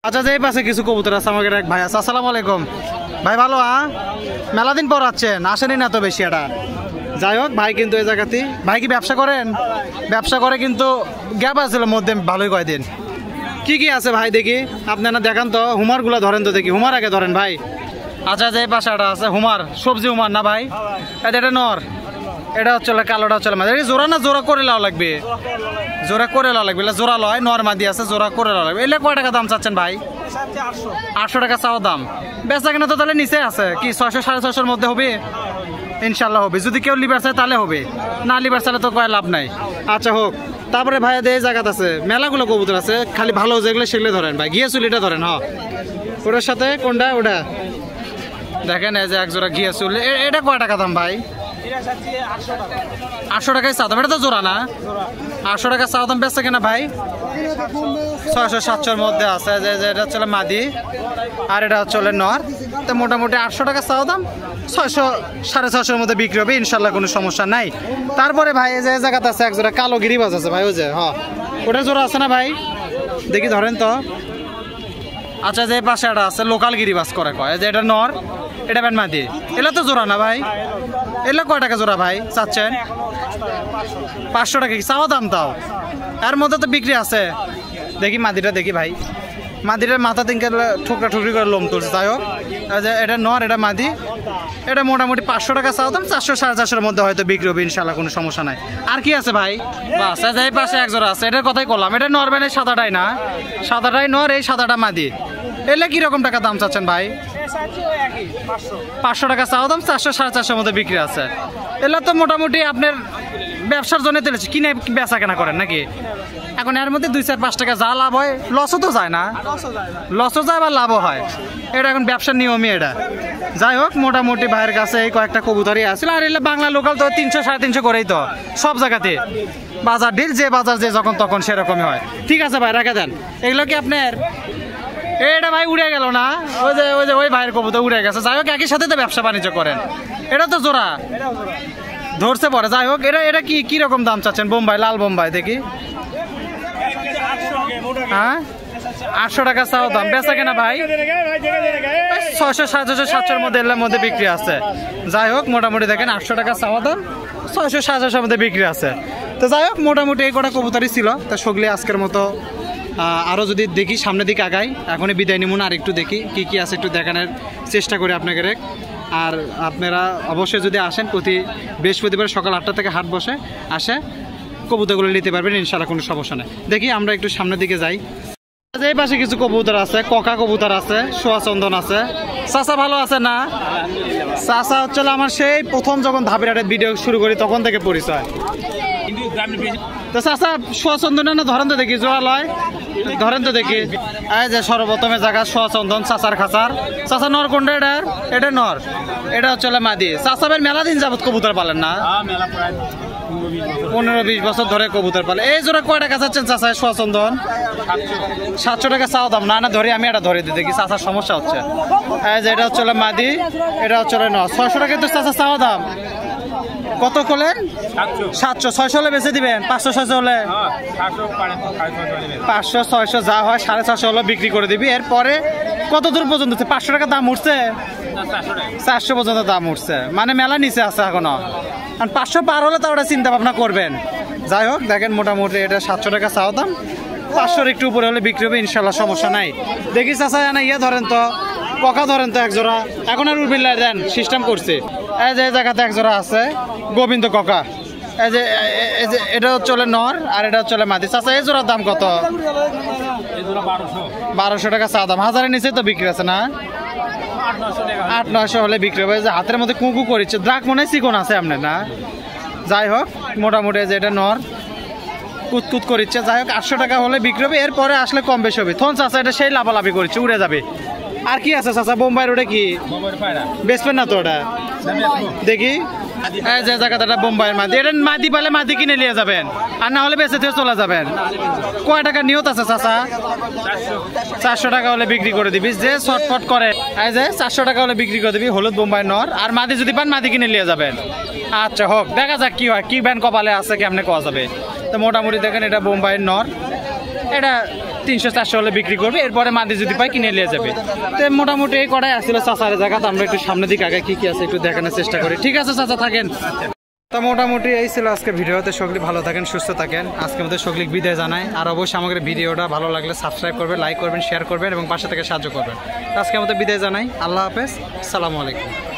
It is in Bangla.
আচ্ছা যে পাশে কিছু কবুতর আছে আমাদের এক ভাই আছে। আসসালামু আলাইকুম ভাই, ভালো? মেলা দিন পর আছেন, আসেনি না তো বেশি এটা। যাই হোক ভাই কিন্তু এই জায়গাতেই ভাই কি ব্যবসা করেন? ব্যবসা করে কিন্তু গ্যাপ আছে মধ্যে ভালোই কয়দিন। কি কি আছে ভাই দেখি আপনারা দেখান তো, হুমারগুলো ধরেন তো দেখি, হুমার আগে ধরেন ভাই। আচ্ছা যে পাশাটা আছে হুমার, সবজি হুমার না ভাই? এটা নর, এটা হচ্ছে কালোটা হচ্ছে মাদি। জোড়া না জোড়া করে লাও লাগবে? জোড়া করে লাও লাগবে, জোড়া লয়, নর মাদি আছে, জোড়া করে লাও লাগবে। এলে কয় টাকা দাম চাচ্ছেন ভাই? 800 টাকা চাওয়া দাম। বেচা কিনা তো তাহলে নিচে আছে, কি 600 650 মধ্যে হবে? ইনশাল্লাহ হবে, যদি কেউ লিভার চায় তাহলে হবে, না লিভার চাইলে তো কয় লাভ নাই। আচ্ছা হোক। তারপরে ভাই এই জায়গাতে আছে মেলাগুলো কবুতর আছে, খালি ভালো যেগুলো সেগুলো ধরেন ভাই। গিয়ে চুল এটা ধরেন, ওটার সাথে কোনটা? ওটা দেখেন এই যে এক জোড়া ঘিয়া চুল। এটা কয় টাকা দাম ভাই? 800 টাকায় চাওয়া দাম। এটা তো জোড়া না? 800 টাকা চাওয়া দাম। বেচছে কিনা ভাই? 600 700 মধ্যে আছে। যে এটা হচ্ছে মাদি আর এটা হচ্ছে নর। তো মোটামুটি 800 টাকা চাওয়া দাম, 600 650 মধ্যে বিক্রি হবে ইনশাল্লাহ, কোনো সমস্যা নাই। তারপরে ভাই এই যে জায়গাতে আছে এক জোড়া কালো গিরিবাজ আছে ভাই, ওই যে ওটা জোড়া আছে না ভাই? দেখি ধরেন তো। আচ্ছা যে পাশে একটা আছে লোকাল গিরিবাজ করে কয়, যে এটা নর, এটা ব্যান মাদি। এলা তো জোড়া না ভাই? এলা কয় টাকা জোড়া ভাই চাচ্ছেন? 500 টাকা কি চাওয়া দাম? তাও এর মধ্যে তো বিক্রি আছে। দেখি মাদিটা দেখি ভাই, মাদিটার মাথা তিনকে ঠুকরা ঠুকরি করে লোম তুলছে। যাই হোক এটা নর, এটা মাদি। এটা মোটামুটি 500 টাকা চাওয়া দাম, 400 450 মধ্যে হয়তো বিক্রি হবে ইনশাল্লাহ, কোনো সমস্যা নাই। আর কি আছে ভাই? বাস এই পাশে এক জোড়া আছে, এটার কথাই করলাম। এটা নর ব্যানের সাদাটাই না? সাদাটাই নর, এই সাদাটা মাদি। এলে কিরকম টাকা দাম চাচ্ছেন ভাই? 500 টাকা চাওয়া দাম, 400 450 মধ্যে বিক্রি আছে। এলে তো মোটামুটি আপনার ব্যবসার জন্য তেলেছে, কিনে বেচা কেনা করেন নাকি? এখন এর মধ্যে 2-4-5 টাকা যা লাভ হয়, লসও তো যায় না? লসও যায় বা লাভও হয়, এটা এখন ব্যবসার নিয়মই এটা। যাই হোক মোটামুটি ভাইয়ের কাছে এই কয়েকটা কবুতরই আসছিল। আর এলে বাংলা লোকাল তো 300 350 করেই তো সব জায়গাতে বাজার ডিল, যে বাজার যে যখন তখন সেরকমই হয়। ঠিক আছে ভাই, রেখে দেন। এগুলো কি আপনার? এটা ভাই উড়ে গেল না? ওই ভাইয়ের কবুতর উড়ে গেছে। যাই হোক একই সাথে তো ব্যবসা বাণিজ্য করেন। এটা তো জোড়া ধরছে পরে। যাই হোক এটা কি রকম দাম চাচ্ছেন? বোম্বাই, লাল বোম্বাই দেখি। হ্যাঁ 800 টাকা চাওয়া দাম। বেচা কেনা ভাই 600 700 মধ্যে এর মধ্যে বিক্রি আছে। যাই হোক মোটামুটি দেখেন 800 টাকা চাওয়া দাম, 600 700 মধ্যে বিক্রি আছে। তো যাই হোক মোটামুটি এই কটা কবুতরই ছিল। তা সগলি আজকের মতো আরও যদি দেখি সামনের দিকে আগাই, এখনই বিদায় নিব না, আর একটু দেখি কি কি আছে একটু দেখানোর চেষ্টা করি আপনাকে। আর আপনারা অবশ্যই যদি আসেন, প্রতি বৃহস্পতিবার সকাল 8টা থেকে হাট বসে, আসে কবুতরগুলো নিতে পারবেন ইনশাল্লাহ, কোনো সমস্যা নেই। দেখি আমরা একটু সামনের দিকে যাই। এই পাশে কিছু কবুতর আছে, ককা কবুতর আছে, সোয়া চন্দন আছে। চাচা ভালো আছে না? চাচা হচ্ছে আমার সেই প্রথম যখন ধাপিরাটের ভিডিও শুরু করি তখন থেকে পরিচয়। তো চাচা সোয়া চন্দন না ধরেন তো দেখি, জোড়া লয় ধরেন তো দেখি। এই যে সর্বপ্রথমে জায়গা সোয়া চন্দন চাচার খাঁচার। চাচা নর কোনটা? এটা নর, এটা হচ্ছে মাদি। চাচা ভাই মেলা দিন যাবত কবুতর পালেন না? 15-20 বছর ধরে কবুতর পালে। এই জোড়া কয় টাকা চাচ্ছেন চাচা সোয়া চন্দন? 700 টাকা চাওয়া দাম। না ধরে আমি এটা ধরে দিই দেখি, চাচার সমস্যা হচ্ছে। এই যে এটা হচ্ছে মাদি, এটা হচ্ছে নর। 600 টাকা তো চাচা চাওয়া দাম। কত করলেন? 700। 600 হলে বেঁচে দিবেন? 500 600 হলে? 500 600 যা হয় 450 হলে বিক্রি করে দিবি। এরপরে কত দূর পর্যন্ত? 500 টাকা দাম উঠছে, 400 পর্যন্ত দাম উঠছে, মানে মেলা নিচে আছে এখনো। আর 500 পার হলে তো ওটা চিন্তা ভাবনা করবেন। যাই হোক দেখেন মোটামুটি এটা 700 টাকা চাওয়া দাম, 500-র একটু উপরে হলে বিক্রি হবে ইনশাল্লাহ, সমস্যা নাই। দেখি চাচা জানা ইয়ে ধরেন তো, ককা ধরেন তো এক জোড়া। এখন আর উর্বিল্লা দেন সিস্টেম করছে। এই যে জায়গাতে এক জোড়া আছে গোবিন্দ ককা। এই যে এটা হচ্ছে নর আর এটা হচ্ছে মাদি। চাচা এই জোড়ার দাম কত? 1200 টাকা চাওয়া দাম। 1000-এর নিচে তো বিক্রি আছে না? 800-900 হলে বিক্রি হবে। যে হাতের মধ্যে কুঁকু করেছে, দ্রাক মনে হয় চিকন আছে আপনার না? যাই হোক মোটামুটি যে এটা নর কুতকুত করিচ্ছে। যাই হোক 800 টাকা হলে বিক্রি হবে, এরপরে আসলে কম বেশি হবে। থন চাচা এটা সেই লাভালাভি করেছে, উড়ে যাবে। আর কি আছে চাচা? বোম্বাইয়ের ওটা কি বেচবেন না তো? ওটা দেখি। এই যে জায়গাটা বোম্বাইয়ের মাদি, এটা মাদি পালে মাদি কিনে নিয়ে যাবেন, আর না হলে বেঁচে থেকে চলে যাবেন। কয় টাকা নিয়ত আছে চাচা? 400 টাকা হলে বিক্রি করে দিবি, যে শর্টফট করে। এই যে 400 টাকা হলে বিক্রি করে দিবি, হলুদ বোম্বাই নর। আর মাদি যদি পান মাদি কিনে নিয়ে যাবেন। আচ্ছা হোক, দেখা যাক কি হয়, কি ব্যান কপালে আছে কেমনে কোয়া যাবে। তো মোটামুটি দেখেন এটা বোম্বাইয়ের নর, এটা 300-400 হলে বিক্রি করবে, এরপরে মাদি যদি পাই কিনে নিয়ে যাবে। তো মোটামুটি এই কটাই আসছিল চাচারের জায়গা। তো আমরা একটু সামনের দিকে আগে কি আছে একটু দেখানোর চেষ্টা করি। ঠিক আছে চাচা, থাকেন। তো মোটামুটি এই ছিল আজকে ভিডিওতে। সকলে ভালো থাকেন, সুস্থ থাকেন। আজকে মধ্যে সকলে বিদায় জানাই। আর অবশ্যই আমাদের ভিডিওটা ভালো লাগলে সাবস্ক্রাইব করবেন, লাইক করবেন, শেয়ার করবেন এবং পাশে থেকে সাহায্য করবেন। আজকে আমাদের বিদায় জানাই। আল্লাহ হাফেজ, আসসালামু আলাইকুম।